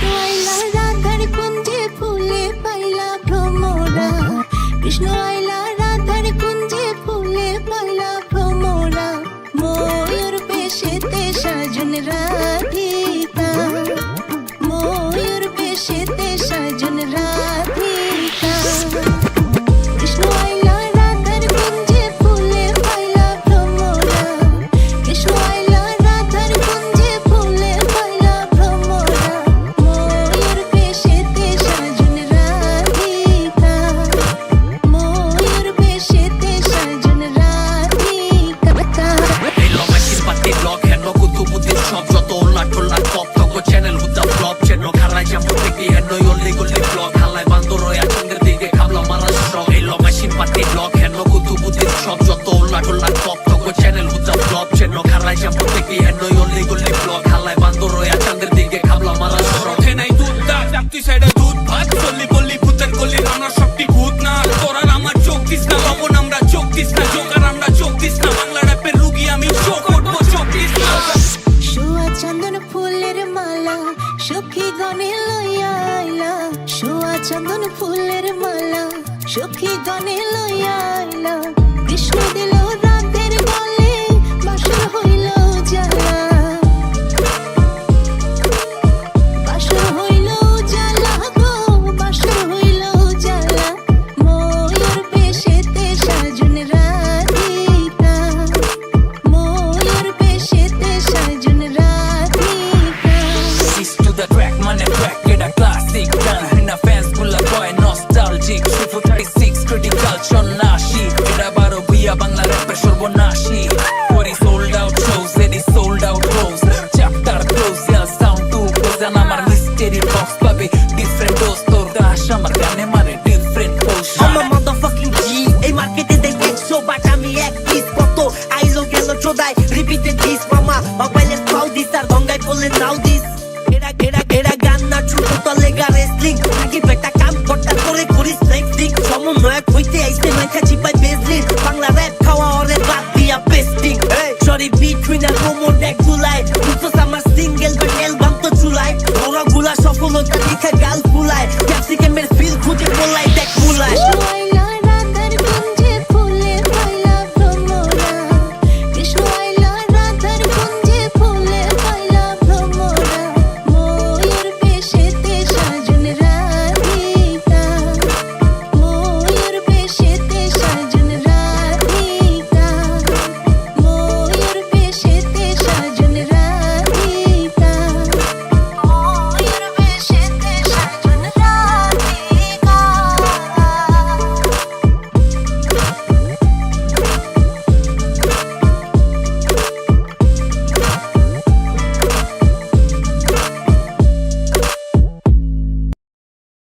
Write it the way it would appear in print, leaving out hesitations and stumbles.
কৃষ্ণ আইলা রাধার কুঞ্জে ফুলে পাইলা ভ্রমরা, কৃষ্ণ আইলা রাধার কুঞ্জে ফুলে পাইলা ভ্রমরা, ময়ূর বেশেতে সাজন রাধিকা, ময়ূর বেশেতে সাজন রাধিকা। কৃষ্ণ আইলা রাধার কুঞ্জে ফুলে পাইলা ভ্রমরা, কৃষ্ণ আইলা রাধার কুঞ্জে ফুলে পাইলা ভ্রমরা, ময়ূর বেশেতে সাজন রাধিকা, ময়ূর বেশেতে সাজন রাধিকা। এলো মেশিন পাতি ব্লগ হেন কুতুবুদ্দিন সব যত ওল্লা টোল্লা টপ টক চ্যানেল হুদা ব্লগ চেন খারাই জাম্পু থেকে হেন অল্লি গল্লি ব্লগ হালাই বান্দর রয়া চন্দ্রের দিকে খাবলা মারা স্ট্রং। এলো মেশিন পাতি ব্লগ হেন কুতুবুদ্দিন সব যত ওল্লা টোল্লা টপ টক চ্যানেল হুদা ব্লগ চেন খারাই জাম্পু থেকে হেন অল্লি গল্লি ব্লগ হালাই বান্দর রয়া চন্দ্রের দিকে খাবলা মারা স্ট্রং। নাই দুধ দা চাকতি সাইডে দুধ ভাত চল্লি বল্লি ভূতের গল্লি আমরা সবটি ভূত না তোরার আমার চোখ দিস না লবণ আমরা চোখ দিস না জোকার আমরা চোখ দিস না বাংলা র্যাপের রুগী আমি চোখ করবো চোখ দিস না। শোয়া চন্দন ফুলের মালা সখী গনে লইয়া আইলা, শোয়া চন্দন ফুলের মালা সখী গনে লইয়া আইলা, কৃষ্ণ দিল রাতের গলে বাসর হইল জ্বালা, বাসর হইল জ্বালা গো, বাসর হইল জ্বালা, ময়ূর বেশেতে সাজন রাধিকা, ময়ূর বেশেতে সাজন Radhika. East to the track, man, a track, get a classic done. In a fans full of boy, nostalgic. 346 critical, Shonashi. It a baro biya bangla rap shorbonashi. What is sold out shows, it is sold out shows. Chapter close, yeah, sound too close. And I'm a mystery box, baby. Different dose, tor dash, I'm a gane mare different potion. I'm a motherfucking G. এই মার্কেটে দেখে সবাই আমি এক piece কত আইলো গেল চোদাই repeated this মামা মোবাইলের পাউ দিস আর গঙ্গায় পড়লে নাও